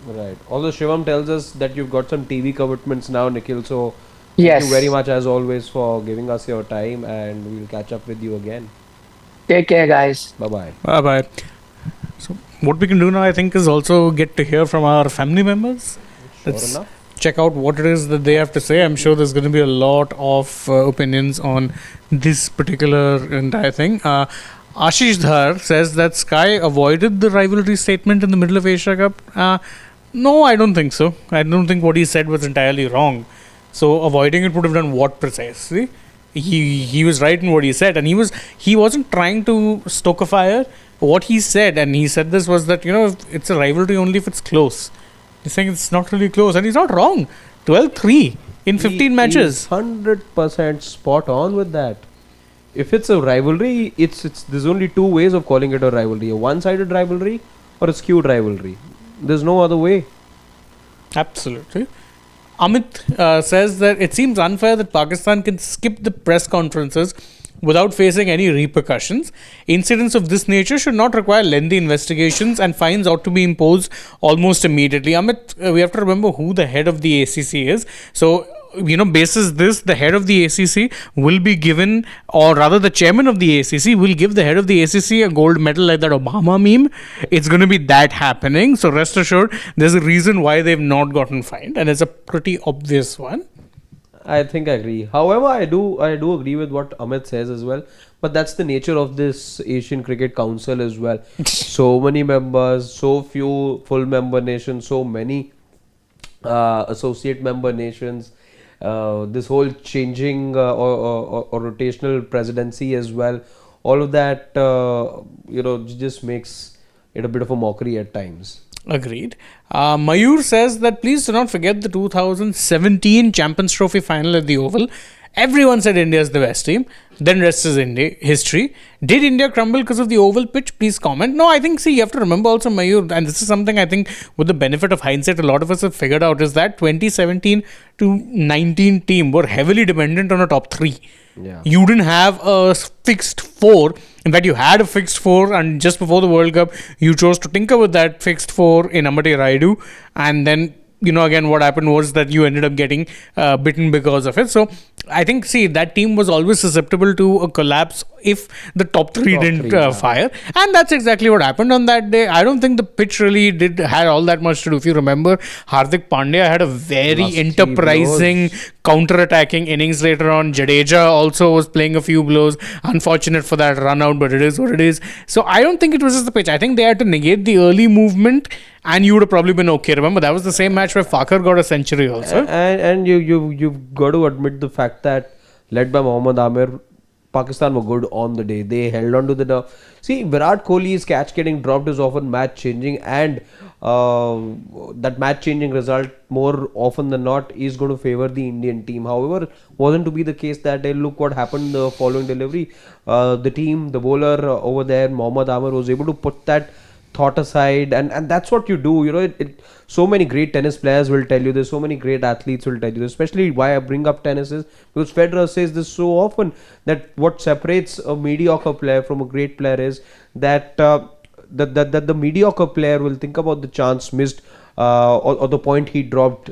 [SPEAKER 2] Right. Although Shivam tells us that you've got some TV commitments now, Nikhil. So
[SPEAKER 3] Yes.
[SPEAKER 2] thank you very much, as always, for giving us your time, and we'll catch up with you again.
[SPEAKER 3] Take care, guys.
[SPEAKER 2] Bye-bye.
[SPEAKER 1] Bye-bye. So what we can do now, I think, is also get to hear from our family members.
[SPEAKER 2] Sure
[SPEAKER 1] Let's
[SPEAKER 2] enough.
[SPEAKER 1] check out what it is that they have to say. I'm sure there's going to be a lot of opinions on this particular entire thing. Ashish Dhar says that Sky avoided the rivalry statement in the middle of Asia Cup. No, I don't think so. I don't think what he said was entirely wrong. So avoiding it would have done what precisely? He was right in what he said, and he wasn't trying to stoke a fire. What he said, and he said this, was that it's a rivalry only if it's close. He's saying it's not really close, and he's not wrong. 12-3 in 15 matches.
[SPEAKER 2] 100% spot on with that. If it's a rivalry, it's there's only 2 ways of calling it a rivalry: a one-sided rivalry or a skewed rivalry. There's no other way.
[SPEAKER 1] Absolutely. Amit says that it seems unfair that Pakistan can skip the press conferences without facing any repercussions. Incidents of this nature should not require lengthy investigations, and fines ought to be imposed almost immediately. Amit, we have to remember who the head of the ACC is. So, basis this, the head of the ACC will be given, or rather the chairman of the ACC will give the head of the ACC a gold medal, like that Obama meme. It's going to be that happening. So rest assured, there's a reason why they've not gotten fined, and it's a pretty obvious one.
[SPEAKER 2] I think I agree. However, I do agree with what Amit says as well. But that's the nature of this Asian Cricket Council as well. So many members, so few full member nations, so many associate member nations, this whole changing or rotational presidency as well. All of that, just makes it a bit of a mockery at times.
[SPEAKER 1] Agreed. Mayur says that please do not forget the 2017 Champions Trophy final at the Oval. Everyone said India is the best team. Then rest is India history. Did India crumble because of the Oval pitch? Please comment. No, I think, see, you have to remember also, Mayur, and this is something I think with the benefit of hindsight, a lot of us have figured out, is that 2017 to 19 team were heavily dependent on a top three.
[SPEAKER 2] Yeah.
[SPEAKER 1] You didn't have a fixed four. In fact, you had a fixed four, and just before the World Cup, you chose to tinker with that fixed four in Amate Rayudu, and then again, what happened was that you ended up getting bitten because of it. So, I think, see, that team was always susceptible to a collapse if the top three didn't fire. And that's exactly what happened on that day. I don't think the pitch really had all that much to do. If you remember, Hardik Pandya had a very enterprising counter-attacking innings later on. Jadeja also was playing a few blows. Unfortunate for that run out, but it is what it is. So, I don't think it was just the pitch. I think they had to negate the early movement, and you would have probably been okay. Remember, that was the same match where FARHAN got a century also.
[SPEAKER 2] And you've got to admit the fact that, led by Mohammad Amir, Pakistan were good on the day. They held on to the nerve. See, Virat Kohli's catch getting dropped is often match changing, and that match changing result more often than not is going to favor the Indian team. However, wasn't to be the case that day. Look what happened the following delivery. The team, the bowler over there, Mohammad Amir, was able to put that thought aside, and that's what you do. So many great tennis players will tell you this, so many great athletes will tell you this. Especially why I bring up tennis is because Federer says this so often, that what separates a mediocre player from a great player is that that the mediocre player will think about the chance missed or the point he dropped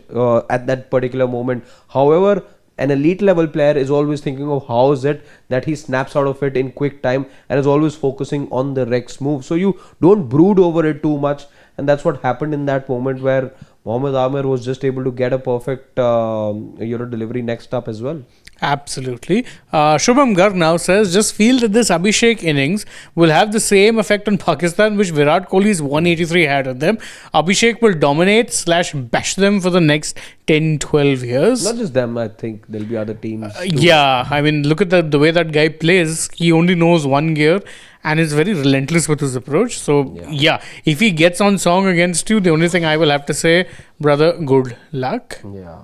[SPEAKER 2] at that particular moment. However, an elite level player is always thinking of how is it that he snaps out of it in quick time and is always focusing on the next move. So you don't brood over it too much, and that's what happened in that moment where Mohammad Amir was just able to get a perfect delivery next up as well.
[SPEAKER 1] Absolutely. Shubham Garg now says, just feel that this Abhishek innings will have the same effect on Pakistan which Virat Kohli's 183 had on them. Abhishek will dominate / bash them for the next 10-12 years.
[SPEAKER 2] Not just them, I think there'll be other teams.
[SPEAKER 1] Yeah, I mean, look at the way that guy plays. He only knows one gear and is very relentless with his approach. So, yeah, if he gets on song against you, the only thing I will have to say, brother, good luck.
[SPEAKER 2] Yeah.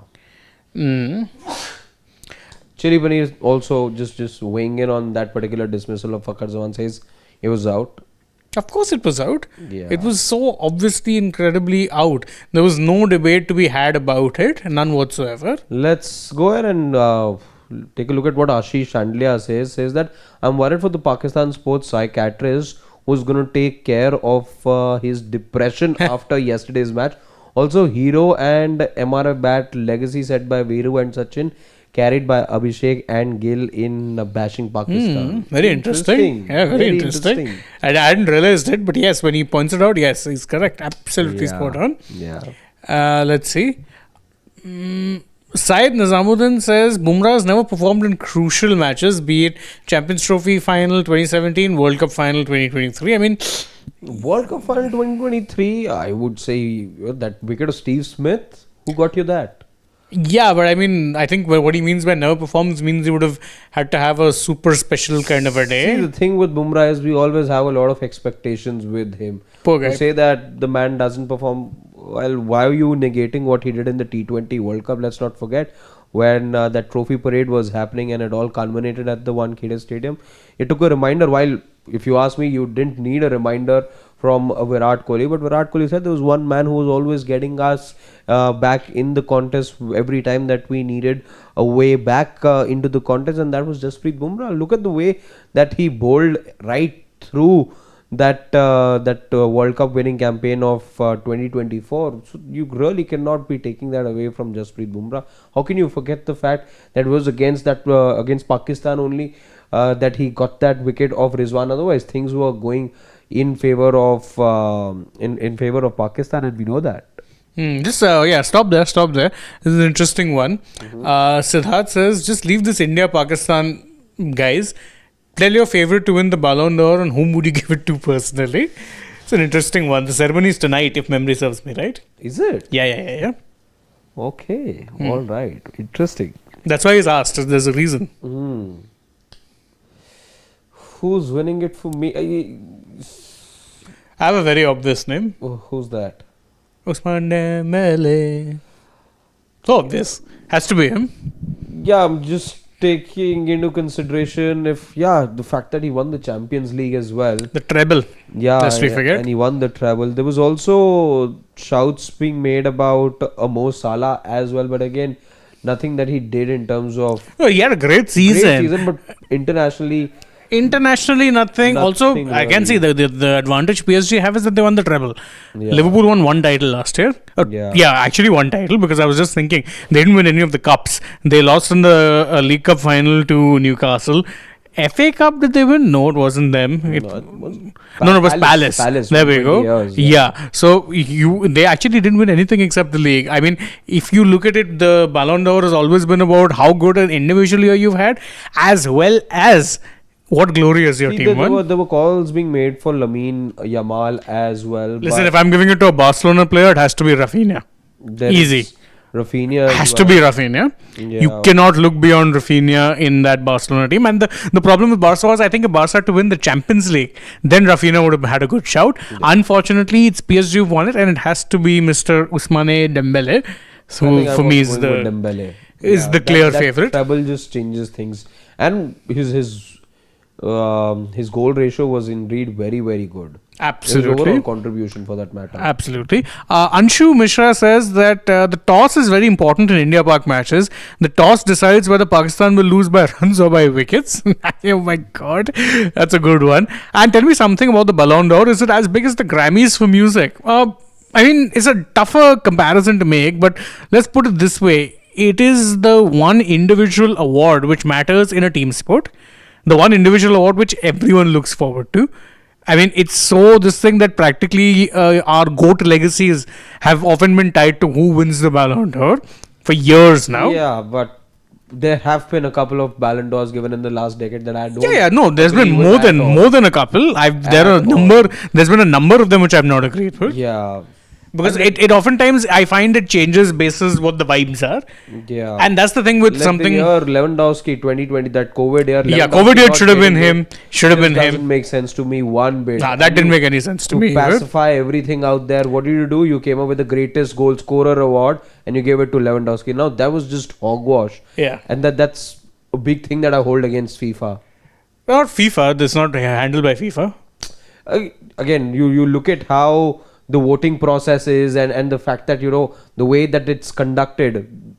[SPEAKER 2] Chili Paneer also just weighing in on that particular dismissal of Fakhar Zaman, says it was out.
[SPEAKER 1] Of course it was out.
[SPEAKER 2] Yeah.
[SPEAKER 1] It was so obviously incredibly out. There was no debate to be had about it, none whatsoever.
[SPEAKER 2] Let's go ahead and take a look at what Ashish Chandlia says that I'm worried for the Pakistan sports psychiatrist who's going to take care of his depression after yesterday's match. Also, hero and MRF bat legacy set by Viru and Sachin, carried by Abhishek and Gill in bashing Pakistan.
[SPEAKER 1] Very interesting. Yeah, very interesting. I hadn't realized it, but yes, when he points it out, yes, he's correct. Absolutely spot on.
[SPEAKER 2] Yeah.
[SPEAKER 1] Let's see. Syed Nizamuddin says Bumrah has never performed in crucial matches, be it Champions Trophy final 2017, World Cup final 2023. I mean,
[SPEAKER 2] World Cup final 2023, I would say that wicket of Steve Smith. Who got you that?
[SPEAKER 1] Yeah, but I mean, I think what he means by never performs means he would have had to have a super special kind of a day.
[SPEAKER 2] See, the thing with Bumrah is we always have a lot of expectations with him.
[SPEAKER 1] Poor guy.
[SPEAKER 2] To say that the man doesn't perform, well, why are you negating what he did in the T20 World Cup? Let's not forget when that trophy parade was happening and it all culminated at the Wankhede Stadium. It took a reminder, while if you ask me, you didn't need a reminder from Virat Kohli, but Virat Kohli said there was one man who was always getting us back in the contest every time that we needed a way back into the contest, and that was Jasprit Bumrah. Look at the way that he bowled right through that World Cup winning campaign of 2024. So you really cannot be taking that away from Jasprit Bumrah. How can you forget the fact that it was against Pakistan only that he got that wicket of Rizwan? Otherwise, things were going in favor of Pakistan, and we know that.
[SPEAKER 1] Stop there. This is an interesting one. Siddharth says, just leave this India-Pakistan, guys. Tell your favorite to win the Ballon d'Or and whom would you give it to personally? It's an interesting one. The ceremony is tonight, if memory serves me right.
[SPEAKER 2] Is it?
[SPEAKER 1] Yeah.
[SPEAKER 2] Okay, all right, interesting.
[SPEAKER 1] That's why he's asked. There's a reason.
[SPEAKER 2] Who's winning it for me?
[SPEAKER 1] I have a very obvious name.
[SPEAKER 2] Who's that?
[SPEAKER 1] Usman Dembele. So obvious. Has to be him.
[SPEAKER 2] Yeah, I'm just taking into consideration the fact that he won the Champions League as well.
[SPEAKER 1] The treble.
[SPEAKER 2] Yeah,
[SPEAKER 1] Lest we forget.
[SPEAKER 2] and he won the treble. There was also shouts being made about Mo Salah as well, but again, nothing that he did in terms of
[SPEAKER 1] Oh, he had a great season.
[SPEAKER 2] but internationally,
[SPEAKER 1] Internationally, nothing. Also,
[SPEAKER 2] Nothing
[SPEAKER 1] I can see
[SPEAKER 2] really.
[SPEAKER 1] the advantage PSG have is that they won the treble.
[SPEAKER 2] Yeah.
[SPEAKER 1] Liverpool won one title last year.
[SPEAKER 2] Yeah.
[SPEAKER 1] Actually one title, because I was just thinking they didn't win any of the cups. They lost in the League Cup final to Newcastle. FA Cup, did they win? No, it wasn't them.
[SPEAKER 2] it was
[SPEAKER 1] It was Palace. There we
[SPEAKER 2] 20
[SPEAKER 1] go.
[SPEAKER 2] years,
[SPEAKER 1] yeah. So they actually didn't win anything except the league. I mean, if you look at it, the Ballon d'Or has always been about how good an individual year you've had, as well as what glory has your
[SPEAKER 2] See,
[SPEAKER 1] team won.
[SPEAKER 2] there were calls being made for Lamine Yamal as well.
[SPEAKER 1] Listen,
[SPEAKER 2] but
[SPEAKER 1] if I'm giving it to a Barcelona player, it has to be Rafinha.
[SPEAKER 2] there
[SPEAKER 1] Easy.
[SPEAKER 2] is Rafinha
[SPEAKER 1] Has
[SPEAKER 2] as
[SPEAKER 1] to
[SPEAKER 2] well.
[SPEAKER 1] be Rafinha. You
[SPEAKER 2] Yeah.
[SPEAKER 1] cannot look beyond Rafinha in that Barcelona team. And the problem with Barca was, I think, if Barca had to win the Champions League, then Rafinha would have had a good shout. Unfortunately, it's PSG who won it, and it has to be Mr. Ousmane Dembele.
[SPEAKER 2] I
[SPEAKER 1] So
[SPEAKER 2] think I
[SPEAKER 1] for
[SPEAKER 2] was
[SPEAKER 1] me, is
[SPEAKER 2] going with
[SPEAKER 1] the
[SPEAKER 2] Dembele.
[SPEAKER 1] the clear
[SPEAKER 2] that
[SPEAKER 1] favourite.
[SPEAKER 2] Treble just changes things, and his goal ratio was indeed very, very good. His
[SPEAKER 1] absolutely.
[SPEAKER 2] overall contribution for that matter.
[SPEAKER 1] Absolutely. Anshu Mishra says that the toss is very important in India Pak matches. The toss decides whether Pakistan will lose by runs or by wickets. Oh my God. That's a good one. And tell me something about the Ballon d'Or. Is it as big as the Grammys for music? I mean, it's a tougher comparison to make, but let's put it this way. It is the one individual award which matters in a team sport. The one individual award which everyone looks forward to. I mean, it's so this thing that practically our GOAT legacies have often been tied to who wins the Ballon d'Or for years now.
[SPEAKER 2] Yeah, but there have been a couple of Ballon d'Ors given in the last decade that I don't.
[SPEAKER 1] No, there's
[SPEAKER 2] agree
[SPEAKER 1] been
[SPEAKER 2] with
[SPEAKER 1] more
[SPEAKER 2] at
[SPEAKER 1] than
[SPEAKER 2] all.
[SPEAKER 1] more than a couple. There's been a number of them which I've not agreed with.
[SPEAKER 2] Yeah,
[SPEAKER 1] Because it oftentimes I find it changes basis what the vibes are.
[SPEAKER 2] yeah.
[SPEAKER 1] And that's the thing with
[SPEAKER 2] Like
[SPEAKER 1] something.
[SPEAKER 2] the year Lewandowski 2020, that COVID year.
[SPEAKER 1] Yeah,
[SPEAKER 2] Lewandowski
[SPEAKER 1] COVID year
[SPEAKER 2] not
[SPEAKER 1] should have been
[SPEAKER 2] getting
[SPEAKER 1] him.
[SPEAKER 2] it
[SPEAKER 1] Should have
[SPEAKER 2] just
[SPEAKER 1] been
[SPEAKER 2] doesn't
[SPEAKER 1] him.
[SPEAKER 2] make sense to me one bit.
[SPEAKER 1] Nah, that didn't make any sense to me.
[SPEAKER 2] To
[SPEAKER 1] either.
[SPEAKER 2] pacify everything out there, what did you do? You came up with the greatest goal scorer award and you gave it to Lewandowski. Now that was just hogwash.
[SPEAKER 1] Yeah.
[SPEAKER 2] And that's a big thing that I hold against FIFA.
[SPEAKER 1] Not FIFA. This is not handled by FIFA.
[SPEAKER 2] Again, you look at how the voting process is and the fact that the way that it's conducted.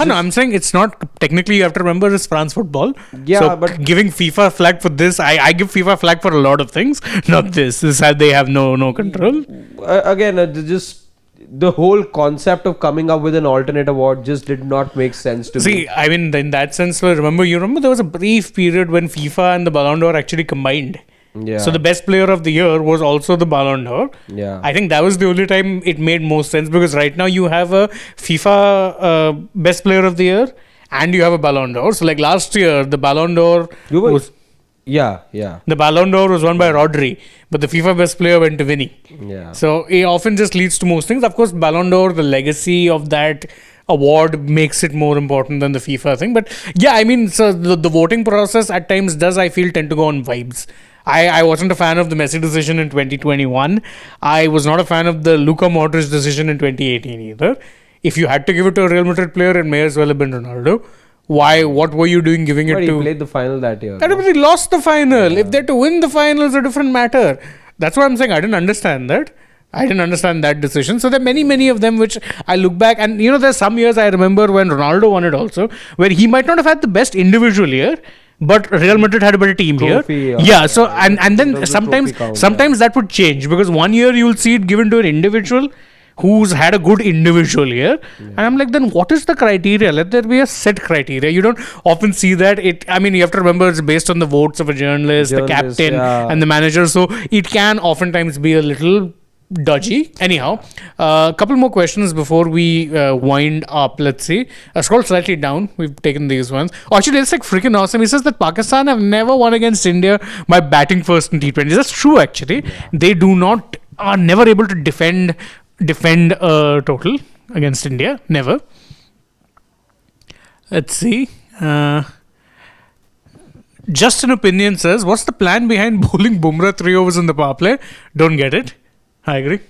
[SPEAKER 1] No, I'm saying it's not technically. You have to remember it's France football.
[SPEAKER 2] Yeah,
[SPEAKER 1] so
[SPEAKER 2] but-
[SPEAKER 1] giving FIFA flag for this, I give FIFA flag for a lot of things. Not this. This they have no control.
[SPEAKER 2] Again, just the whole concept of coming up with an alternate award just did not make sense to me.
[SPEAKER 1] See, I mean, in that sense, you remember there was a brief period when FIFA and the Ballon d'Or actually combined.
[SPEAKER 2] Yeah.
[SPEAKER 1] So the best player of the year was also the Ballon d'Or.
[SPEAKER 2] Yeah.
[SPEAKER 1] I think that was the only time it made most sense, because right now you have a FIFA best player of the year and you have a Ballon d'Or. So like last year, the Ballon d'Or was
[SPEAKER 2] Yeah.
[SPEAKER 1] the Ballon d'Or was won by Rodri, but the FIFA best player went to Vinny.
[SPEAKER 2] Yeah.
[SPEAKER 1] So it often just leads to most things. Of course, Ballon d'Or, the legacy of that award makes it more important than the FIFA thing. But yeah, I mean, so the voting process at times does, I feel, tend to go on vibes. I wasn't a fan of the Messi decision in 2021. I was not a fan of the Luka Modric decision in 2018 either. If you had to give it to a Real Madrid player, it may as well have been Ronaldo. Why? What were you doing giving
[SPEAKER 2] But
[SPEAKER 1] it
[SPEAKER 2] he
[SPEAKER 1] to?
[SPEAKER 2] played the final that year.
[SPEAKER 1] Everybody lost the final. If they had to win the final, it's a different matter. That's what I'm saying. I didn't understand that. I didn't understand that decision. So there are many of them which I look back, and there's some years I remember when Ronaldo won it also, where he might not have had the best individual year, but Real Madrid had a better team
[SPEAKER 2] Trophy,
[SPEAKER 1] here.
[SPEAKER 2] yeah.
[SPEAKER 1] So and
[SPEAKER 2] In
[SPEAKER 1] then
[SPEAKER 2] terms of trophy count,
[SPEAKER 1] sometimes that would change, because one year you'll see it given to an individual who's had a good individual year, and I'm like, then what is the criteria? Let there be a set criteria. You don't often see that. You have to remember it's based on the votes of a journalist, the captain, and the manager. So it can oftentimes be a little dodgy. Anyhow, a couple more questions before we wind up. Let's see. Scroll slightly down. We've taken these ones. Actually, it's like freaking awesome. He says that Pakistan have never won against India by batting first in T20s. That's true, actually. They are never able to defend a total against India. Never. Let's see. Just an opinion says, what's the plan behind bowling Bumrah 3 overs in the power play? Don't get it. I agree.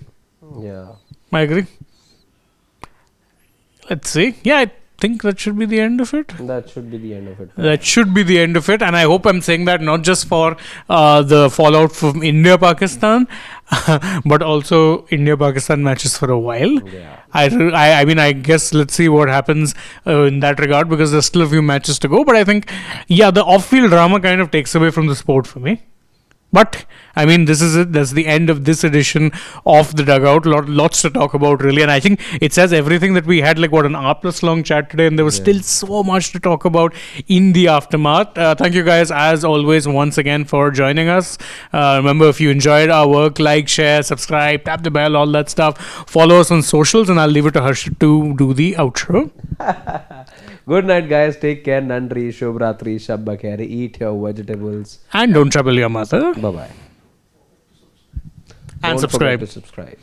[SPEAKER 2] Yeah.
[SPEAKER 1] I agree. Let's see. Yeah, I think that should be the end of it.
[SPEAKER 2] That should be the end of it.
[SPEAKER 1] That should be the end of it. And I hope I'm saying that not just for the fallout from India-Pakistan, but also India-Pakistan matches for a while.
[SPEAKER 2] Yeah.
[SPEAKER 1] I mean, I guess let's see what happens in that regard, because there's still a few matches to go. But I think, yeah, the off-field drama kind of takes away from the sport for me. But I mean, this is it. That's the end of this edition of the Dugout. Lots to talk about, really, and I think it says everything that we had, like what, an hour-plus long chat today, and there was still so much to talk about in the aftermath. Thank you guys, as always, once again for joining us. Remember, if you enjoyed our work, like, share, subscribe, tap the bell, all that stuff. Follow us on socials, and I'll leave it to Harshit to do the outro.
[SPEAKER 2] Good night, guys. Take care. Nandri, Shubhratri, Shabba Khair. Eat your vegetables.
[SPEAKER 1] And don't trouble your mother.
[SPEAKER 2] Bye bye.
[SPEAKER 1] And
[SPEAKER 2] Don't
[SPEAKER 1] subscribe.
[SPEAKER 2] forget to subscribe.